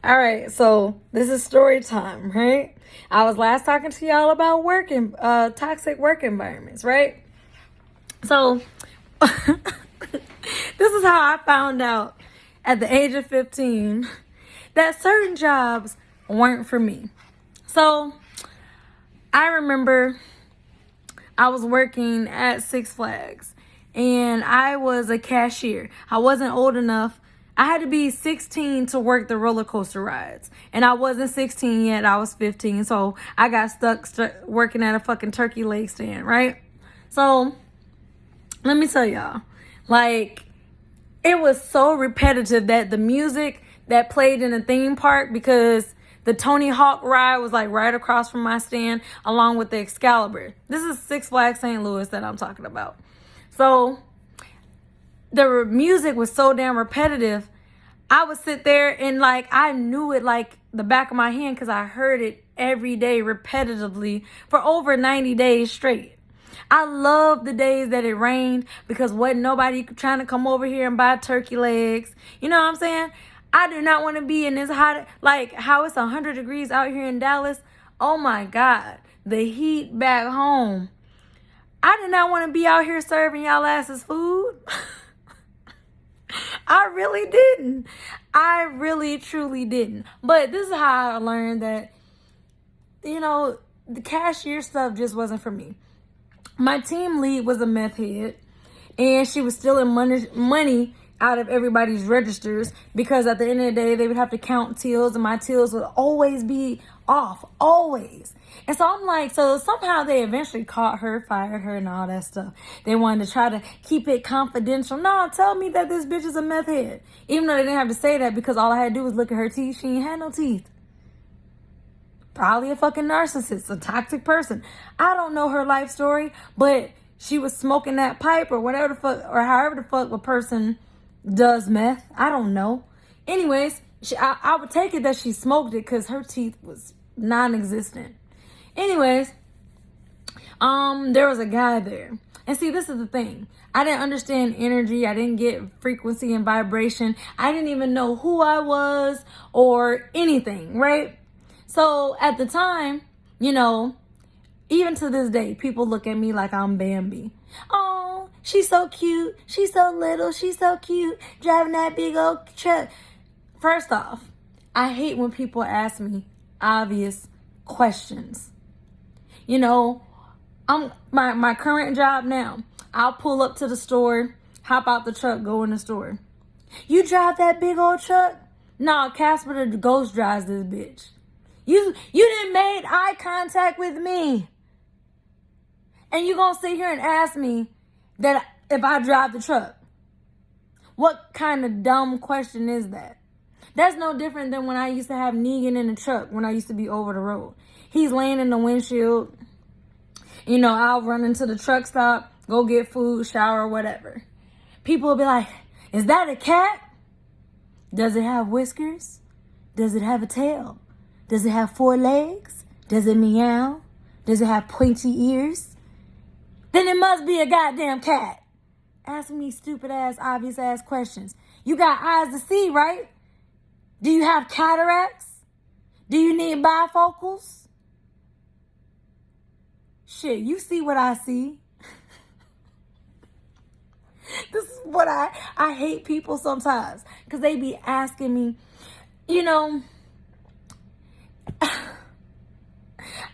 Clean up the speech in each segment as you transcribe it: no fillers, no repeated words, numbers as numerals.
All right, so this is story time, right? I was last talking to y'all about toxic work environments, right? So this is how I found out at the age of 15 that certain jobs weren't for me. So I remember I was working at Six Flags and I was a cashier. I wasn't old enough. I had to be 16 to work the roller coaster rides. And I wasn't 16 yet. I was 15. So I got stuck working at a fucking turkey leg stand, right? So let me tell y'all, like, it was so repetitive that the music that played in the theme park, because the Tony Hawk ride was like right across from my stand, along with the Excalibur. This is Six Flags St. Louis that I'm talking about. So the music was so damn repetitive. I would sit there and like I knew it like the back of my hand because I heard it every day repetitively for over 90 days straight. I love the days that it rained because wasn't nobody trying to come over here and buy turkey legs. You know what I'm saying? I do not want to be in this hot, like how it's 100 degrees out here in Dallas. Oh my God, the heat back home. I did not want to be out here serving y'all asses food. I really didn't. I really, truly didn't. But this is how I learned that, the cashier stuff just wasn't for me. My team lead was a meth head, and she was stealing money out of everybody's registers because at the end of the day, they would have to count tills, and my tills would always be off, always. And so I'm like, so somehow they eventually caught her, fired her, and all that stuff. They wanted to try to keep it confidential. No, tell me that this bitch is a meth head. Even though they didn't have to say that because all I had to do was look at her teeth. She ain't had no teeth. Probably a fucking narcissist, a toxic person. I don't know her life story, but she was smoking that pipe or whatever the fuck, or however the fuck a person does meth. I don't know. Anyways, I would take it that she smoked it because her teeth was non-existent. Anyways, there was a guy there. And see, this is the thing. I didn't understand energy. I didn't get frequency and vibration. I didn't even know who I was or anything, right? So at the time, even to this day, people look at me like I'm Bambi. Oh, she's so cute. She's so little. She's so cute. Driving that big old truck. First off, I hate when people ask me obvious questions. My current job now, I'll pull up to the store, hop out the truck, go in the store. You drive that big old truck? Nah, Casper the ghost drives this bitch. You didn't made eye contact with me. And you gonna sit here and ask me that if I drive the truck. What kind of dumb question is that? That's no different than when I used to have Negan in the truck when I used to be over the road. He's laying in the windshield. I'll run into the truck stop, go get food, shower, whatever. People will be like, is that a cat? Does it have whiskers? Does it have a tail? Does it have 4 legs? Does it meow? Does it have pointy ears? Then it must be a goddamn cat. Asking me stupid ass, obvious ass questions. You got eyes to see, right? Do you have cataracts? Do you need bifocals? Shit, you see what I see. This is what I hate people sometimes. Because they be asking me,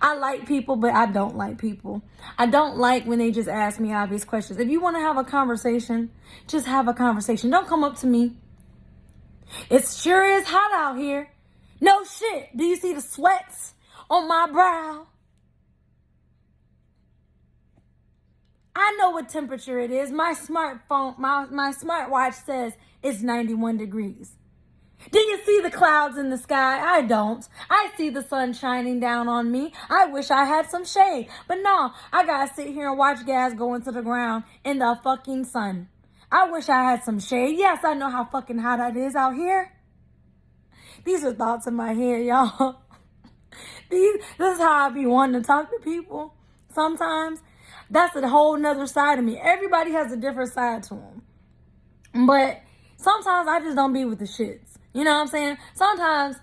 I like people, but I don't like people. I don't like when they just ask me obvious questions. If you want to have a conversation, just have a conversation. Don't come up to me. It sure is hot out here. No shit. Do you see the sweats on my brow? I know what temperature it is. My smartphone, my smartwatch says it's 91 degrees. Do you see the clouds in the sky? I don't. I see the sun shining down on me. I wish I had some shade. But no, I gotta sit here and watch gas go into the ground in the fucking sun. I wish I had some shade. Yes, I know how fucking hot it is out here. These are thoughts in my head, y'all. This is how I be wanting to talk to people. Sometimes that's a whole nother side of me. Everybody has a different side to them. But sometimes I just don't be with the shits. You know what I'm saying? Sometimes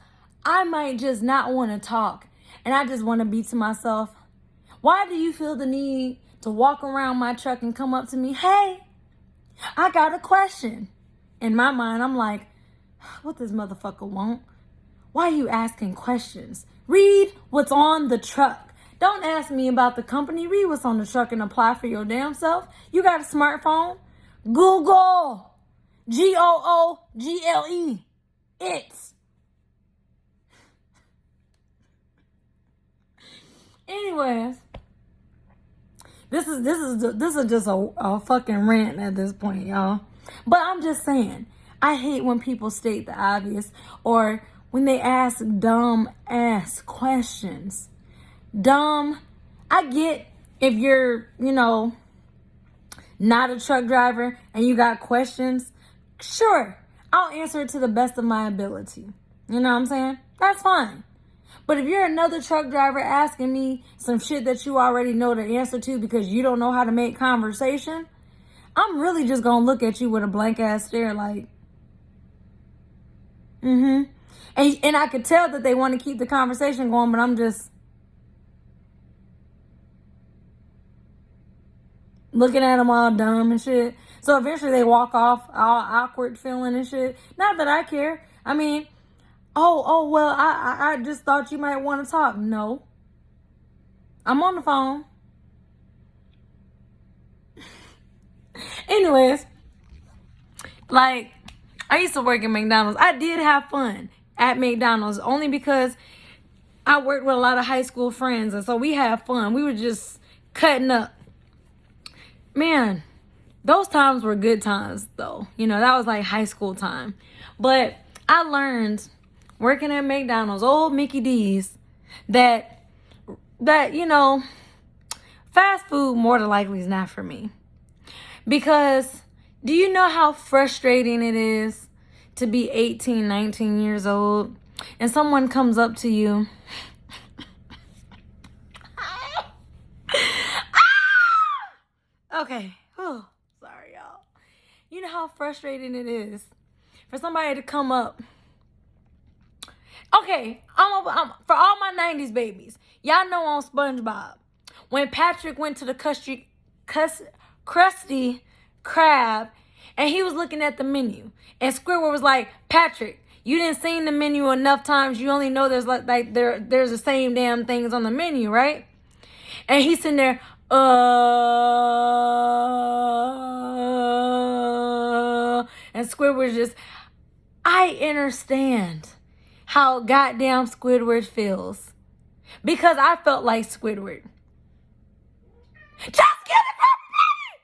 I might just not want to talk, and I just want to be to myself. Why do you feel the need to walk around my truck and come up to me? Hey, I got a question. In my mind, I'm like, what this motherfucker want? Why are you asking questions? Read what's on the truck. Don't ask me about the company. Read what's on the truck and apply for your damn self. You got a smartphone? Google. Google. It's. Anyways, this is just a fucking rant at this point, y'all. But I'm just saying, I hate when people state the obvious or when they ask dumb ass questions. Dumb. I get if you're, not a truck driver and you got questions. Sure, I'll answer it to the best of my ability. You know what I'm saying? That's fine. But if you're another truck driver asking me some shit that you already know the answer to because you don't know how to make conversation, I'm really just going to look at you with a blank ass stare like, And I could tell that they want to keep the conversation going, but I'm just looking at them all dumb and shit. So eventually they walk off all awkward feeling and shit. Not that I care. I mean, well, I just thought you might want to talk. No. I'm on the phone. Anyways, like, I used to work at McDonald's. I did have fun at McDonald's only because I worked with a lot of high school friends. And so we had fun. We were just cutting up. Man, those times were good times, though. That was like high school time. But I learned working at McDonald's, old Mickey D's, that fast food more than likely is not for me. Because do you know how frustrating it is to be 18, 19 years old and someone comes up to you okay. Oh, sorry, y'all. You know how frustrating it is for somebody to come up. Okay, I'm for all my 90s babies. Y'all know on SpongeBob, when Patrick went to the Krusty Krab and he was looking at the menu and Squidward was like, Patrick, you didn't see the menu enough times. You only know there's there's the same damn things on the menu, right? And he's sitting there, and Squidward's just, I understand how goddamn Squidward feels. Because I felt like Squidward. Just get it, everybody!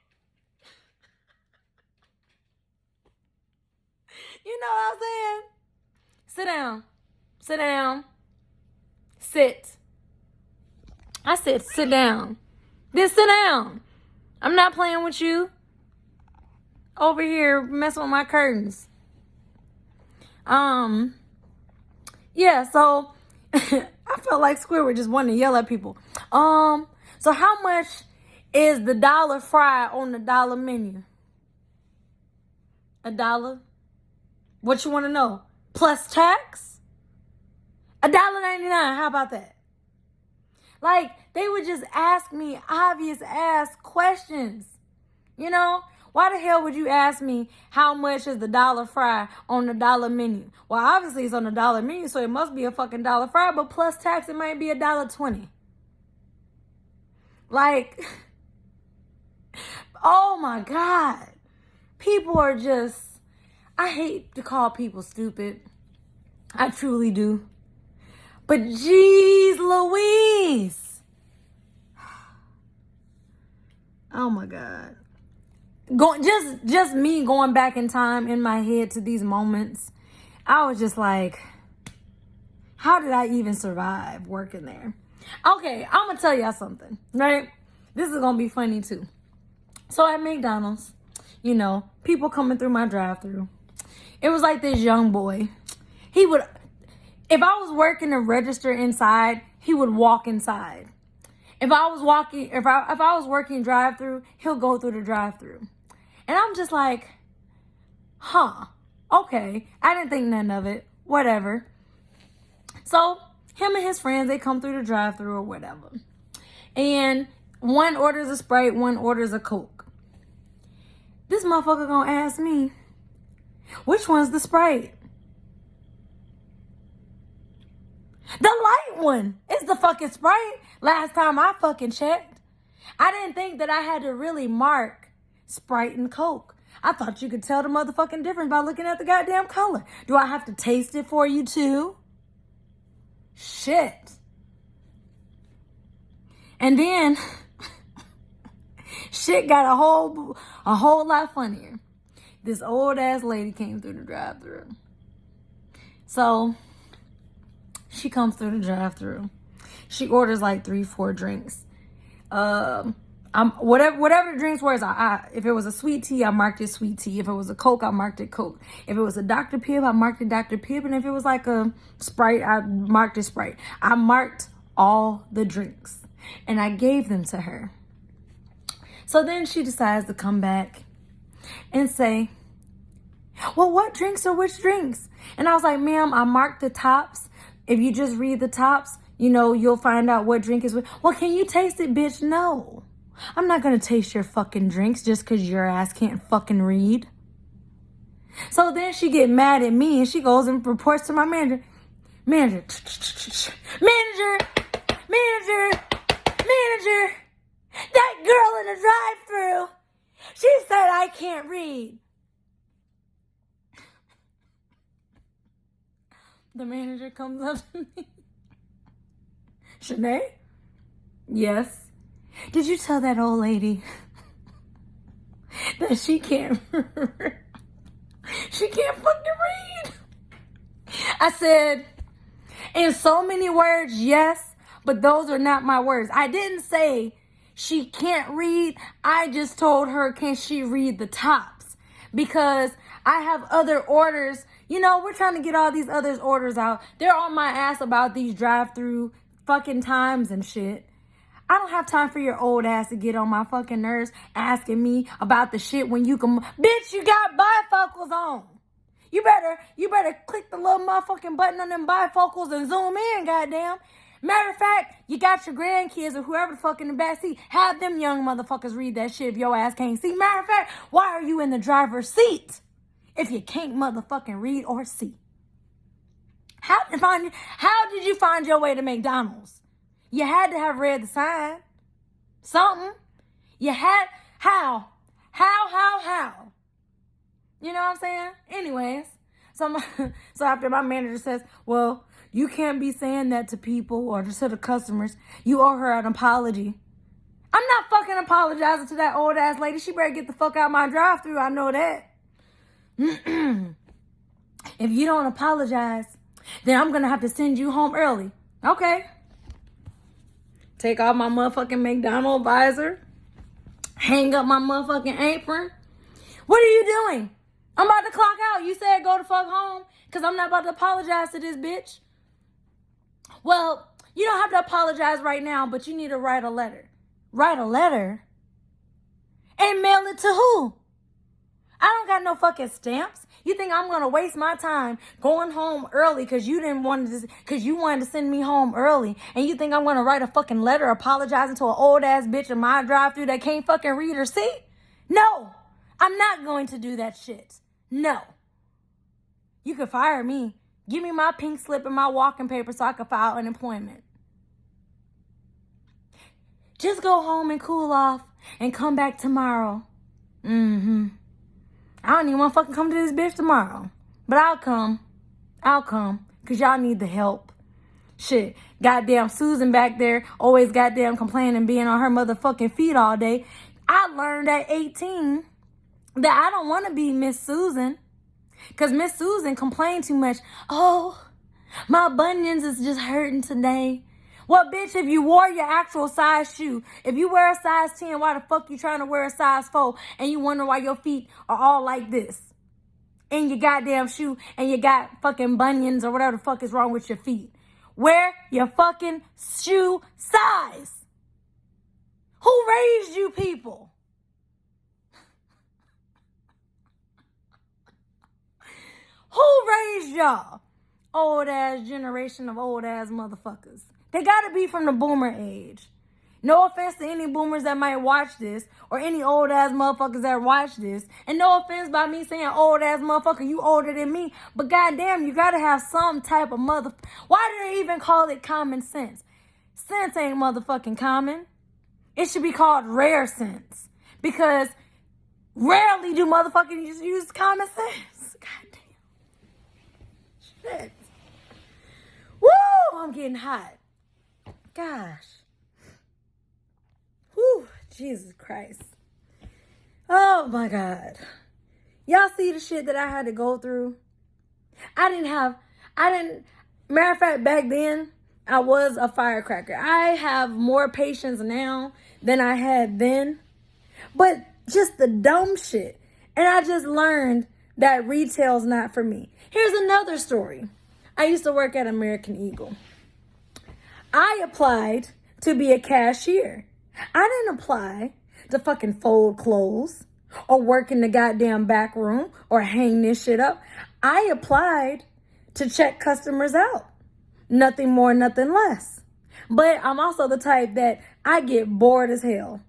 You know what I'm saying? Sit down. Sit down. Sit. I said sit down. Then sit down. I'm not playing with you. Over here messing with my curtains. Yeah, so I felt like Squidward just wanted to yell at people. So how much is the dollar fry on the dollar menu? $1? What you want to know? Plus tax? $1.99. How about that? Like, they would just ask me obvious ass questions. Why the hell would you ask me how much is the dollar fry on the dollar menu? Well, obviously it's on the dollar menu, so it must be a fucking dollar fry, but plus tax, it might be $1.20. Like, oh my God. People are just, I hate to call people stupid. I truly do. But geez Louise. Oh my God. Just me going back in time in my head to these moments, I was just like, how did I even survive working there? Okay, I'm gonna tell y'all something, right? This is gonna be funny too. So at McDonald's, people coming through my drive-thru. It was like this young boy. He would, if I was working the register inside, he would walk inside. If I was working drive-thru, he'll go through the drive-thru. And I'm just like, okay. I didn't think nothing of it. Whatever. So him and his friends, they come through the drive-thru or whatever. And one orders a Sprite, one orders a Coke. This motherfucker gonna ask me, which one's the Sprite? The light one is the fucking Sprite. Last time I fucking checked. I didn't think that I had to really mark Sprite and Coke. I thought you could tell the motherfucking difference by looking at the goddamn color. Do I have to taste it for you too? Shit. And then shit got a whole lot funnier. This old ass lady came through the drive-thru. So she comes through the drive-thru. She orders like 3-4 drinks. Whatever the drinks were, if it was a sweet tea, I marked it sweet tea. If it was a Coke, I marked it Coke. If it was a Dr. Pibb, I marked it Dr. Pibb. And if it was like a Sprite, I marked it Sprite. I marked all the drinks and I gave them to her. So then she decides to come back and say, well, what drinks are which drinks? And I was like, ma'am, I marked the tops. If you just read the tops, you'll find out what drink is which. Well, can you taste it, bitch? No. I'm not going to taste your fucking drinks just because your ass can't fucking read. So then she get mad at me and she goes and reports to my manager. Manager. That girl in the drive-thru, she said I can't read. The manager comes up to me. Shanae? Yes. Did you tell that old lady that she can't fucking read? I said, in so many words, yes, but those are not my words. I didn't say she can't read. I just told her, can she read the tops? Because I have other orders. We're trying to get all these other orders out. They're on my ass about these drive-through fucking times and shit. I don't have time for your old ass to get on my fucking nerves asking me about the shit when you can. Bitch, you got bifocals on. You better click the little motherfucking button on them bifocals and zoom in, goddamn. Matter of fact, you got your grandkids or whoever the fuck in the backseat. Have them young motherfuckers read that shit if your ass can't see. Matter of fact, why are you in the driver's seat if you can't motherfucking read or see? How did you find your way to McDonald's? You had to have read the sign. Something. You had, how? You know what I'm saying? Anyways, so after my manager says, well, you can't be saying that to people or to the customers. You owe her an apology. I'm not fucking apologizing to that old ass lady. She better get the fuck out of my drive-thru. I know that. If you don't apologize, then I'm going to have to send you home early. Okay. Take off my motherfucking McDonald's visor. Hang up my motherfucking apron. What are you doing? I'm about to clock out. You said go the fuck home because I'm not about to apologize to this bitch. Well, you don't have to apologize right now, but you need to write a letter. Write a letter? And mail it to who? I don't got no fucking stamps. You think I'm going to waste my time going home early because you wanted to send me home early, and you think I'm going to write a fucking letter apologizing to an old ass bitch in my drive-thru that can't fucking read or see? No, I'm not going to do that shit. No. You can fire me. Give me my pink slip and my walking paper so I can file unemployment. Just go home and cool off and come back tomorrow. I don't even want to fucking come to this bitch tomorrow. But I'll come. Because y'all need the help. Shit. Goddamn Susan back there always goddamn complaining being on her motherfucking feet all day. I learned at 18 that I don't want to be Miss Susan. Because Miss Susan complained too much. Oh, my bunions is just hurting today. Well, bitch, if you wore your actual size shoe, if you wear a size 10, why the fuck you trying to wear a size 4 and you wonder why your feet are all like this? In your goddamn shoe and you got fucking bunions or whatever the fuck is wrong with your feet. Wear your fucking shoe size. Who raised you people? Who raised y'all? old ass generation of old ass motherfuckers. They gotta be from the boomer age. No offense to any boomers that might watch this or any old ass motherfuckers that watch this. And no offense by me saying old ass motherfucker, you older than me. But goddamn, you gotta have some type of Why do they even call it common sense? Sense ain't motherfucking common. It should be called rare sense. Because rarely do motherfuckers use common sense. Goddamn. Shit. Woo! I'm getting hot. Gosh. Whew, Jesus Christ. Oh my God. Y'all see the shit that I had to go through? Matter of fact, back then, I was a firecracker. I have more patience now than I had then. But just the dumb shit. And I just learned that retail's not for me. Here's another story. I used to work at American Eagle. I applied to be a cashier. I didn't apply to fucking fold clothes or work in the goddamn back room or hang this shit up. I applied to check customers out. Nothing more, nothing less. But I'm also the type that I get bored as hell.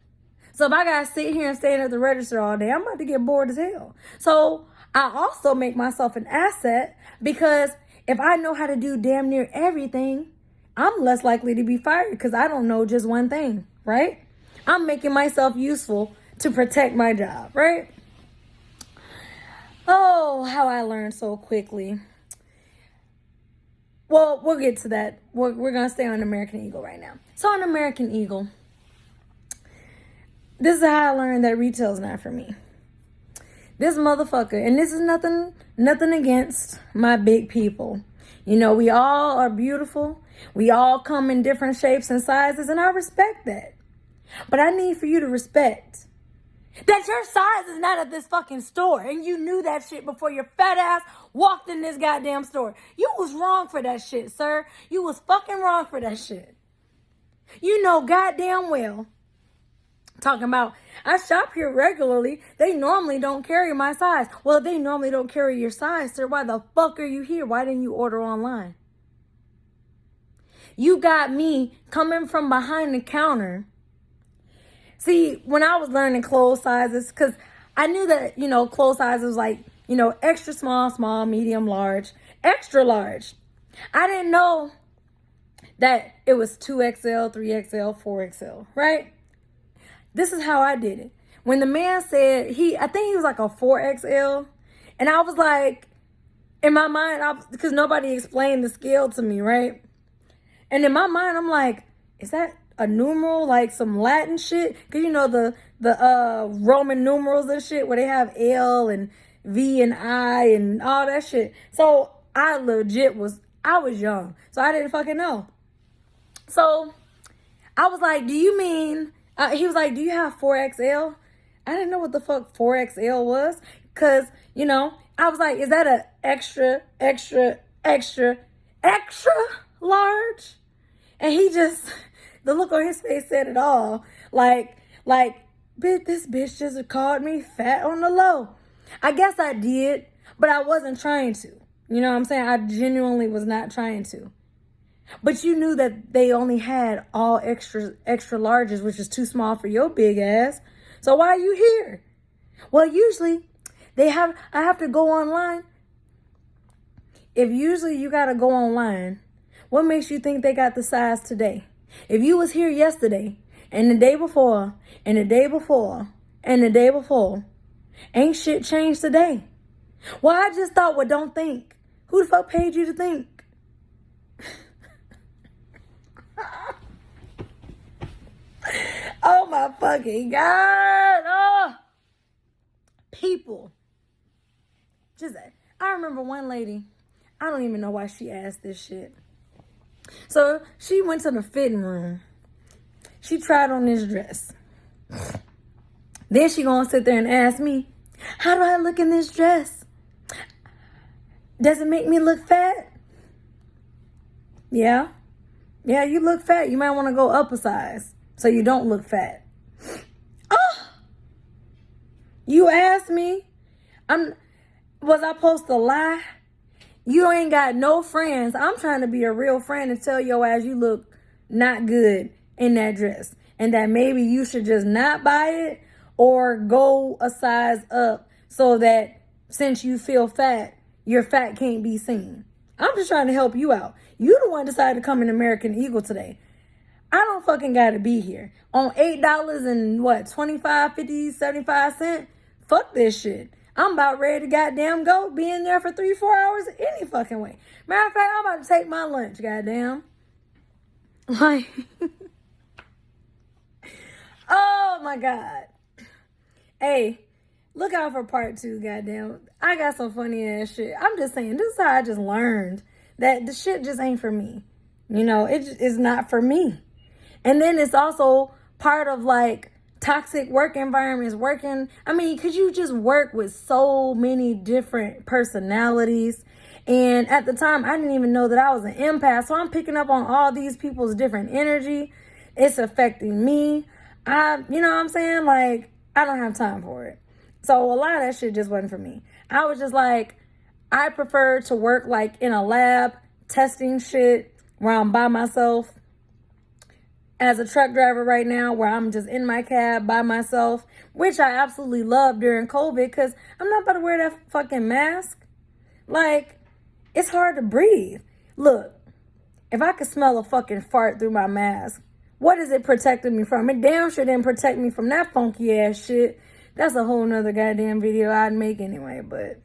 So if I gotta sit here and stand at the register all day, I'm about to get bored as hell. So I also make myself an asset because if I know how to do damn near everything, I'm less likely to be fired because I don't know just one thing, right? I'm making myself useful to protect my job, right? Oh, how I learned so quickly. Well, we'll get to that. We're going to stay on American Eagle right now. So on American Eagle, this is how I learned that retail's not for me. This motherfucker, and this is nothing against my big people. You know, we all are beautiful. We all come in different shapes and sizes, and I respect that. But I need for you to respect that your size is not at this fucking store, and you knew that shit before your fat ass walked in this goddamn store. You was wrong for that shit, sir. You was fucking wrong for that shit. You know goddamn well. Talking about, I shop here regularly. They normally don't carry my size. Well, if they normally don't carry your size, sir, why the fuck are you here? Why didn't you order online? You got me coming from behind the counter. See, when I was learning clothes sizes, because I knew that, clothes sizes was like, extra small, small, medium, large, extra large. I didn't know that it was 2XL, 3XL, 4XL, right? This is how I did it. When the man said, I think he was like a 4XL, and I was like, in my mind, because nobody explained the scale to me, right? And in my mind, I'm like, is that a numeral, like some Latin shit? Because the Roman numerals and shit where they have L and V and I and all that shit. So I was young. So I didn't fucking know. So I was like, do you mean, he was like, do you have 4XL? I didn't know what the fuck 4XL was. Because, I was like, is that a extra large? And he just, the look on his face said it all. Like, this bitch just called me fat on the low. I guess I did, but I wasn't trying to. You know what I'm saying? I genuinely was not trying to. But you knew that they only had all extra larges, which is too small for your big ass. So why are you here? Well, usually I have to go online. If usually you got to go online, what makes you think they got the size today? If you was here yesterday and the day before and the day before and the day before, ain't shit changed today. Well, I just thought, well, don't think. Who the fuck paid you to think? Oh my fucking God. Oh. People. I remember one lady, I don't even know why she asked this shit. So she went to the fitting room. She tried on this dress. Then she gonna sit there and ask me, how do I look in this dress? Does it make me look fat? Yeah. Yeah, you look fat. You might want to go up a size so you don't look fat. Oh! You asked me, was I supposed to lie? You ain't got no friends. I'm trying to be a real friend and tell your ass you look not good in that dress. And that maybe you should just not buy it or go a size up so that since you feel fat, your fat can't be seen. I'm just trying to help you out. You the one decided to come in American Eagle today. I don't fucking gotta be here. On $8 and what, 25, 50, 75 cents? Fuck this shit. I'm about ready to goddamn go. Be in there for 3-4 hours any fucking way. Matter of fact, I'm about to take my lunch, goddamn. Like, oh my God. Hey, look out for part 2, goddamn. I got some funny ass shit. I'm just saying, this is how I just learned that the shit just ain't for me. You know, it is not for me. And then it's also part of like toxic work environments, because you just work with so many different personalities. And at the time, I didn't even know that I was an empath. So I'm picking up on all these people's different energy. It's affecting me. You know what I'm saying? Like, I don't have time for it. So a lot of that shit just wasn't for me. I was just like, I prefer to work like in a lab, testing shit where I'm by myself. As a truck driver right now, where I'm just in my cab by myself, which I absolutely love during COVID, because I'm not about to wear that fucking mask. Like, it's hard to breathe. Look, if I could smell a fucking fart through my mask, what is it protecting me from? It damn sure didn't protect me from that funky ass shit. That's a whole nother goddamn video I'd make anyway, but...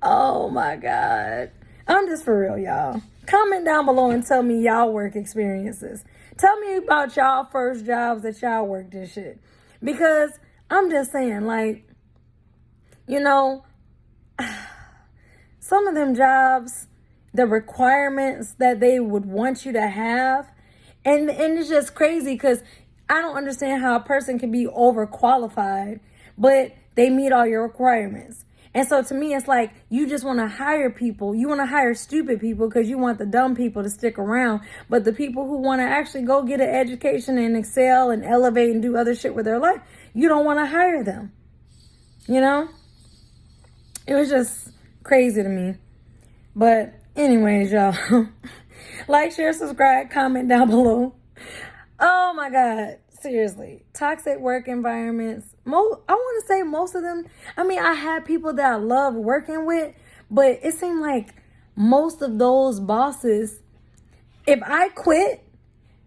oh my God. I'm just for real, y'all. Comment down below and tell me y'all work experiences. Tell me about y'all first jobs that y'all worked and shit. Because I'm just saying, like, you know, some of them jobs, the requirements that they would want you to have, and it's just crazy because I don't understand how a person can be overqualified, but they meet all your requirements. And so to me, it's like you just want to hire people. You want to hire stupid people because you want the dumb people to stick around. But the people who want to actually go get an education and excel and elevate and do other shit with their life, you don't want to hire them. You know? It was just crazy to me. But anyways, y'all. Like, share, subscribe, comment down below. Oh my God. Seriously, toxic work environments. I want to say most of them. I mean, I had people that I love working with, but it seemed like most of those bosses, if I quit,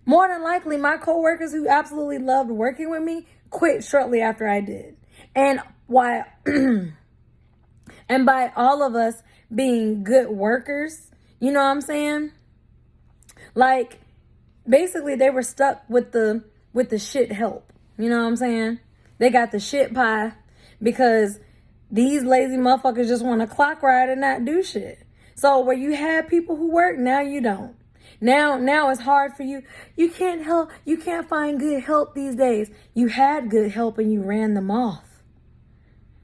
more than likely my coworkers who absolutely loved working with me quit shortly after I did. And why? And by all of us being good workers, you know what I'm saying? Like, basically, they were stuck with the shit help. You know what I'm saying? They got the shit pie because these lazy motherfuckers just want to clock ride and not do shit. So where you had people who work, now you don't. Now it's hard for you. You can't find good help these days. You had good help and you ran them off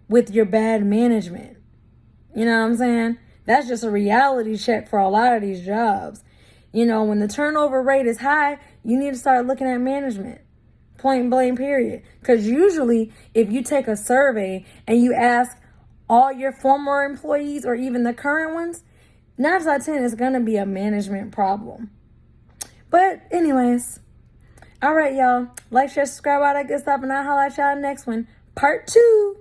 with your bad management. You know what I'm saying? That's just a reality check for a lot of these jobs. You know, when the turnover rate is high, you need to start looking at management. Point blank, period. Because usually, if you take a survey and you ask all your former employees or even the current ones, 9 out of 10 is going to be a management problem. But anyways, all right, y'all. Like, share, subscribe, all that good stuff, and I'll holler at y'all next one. Part 2.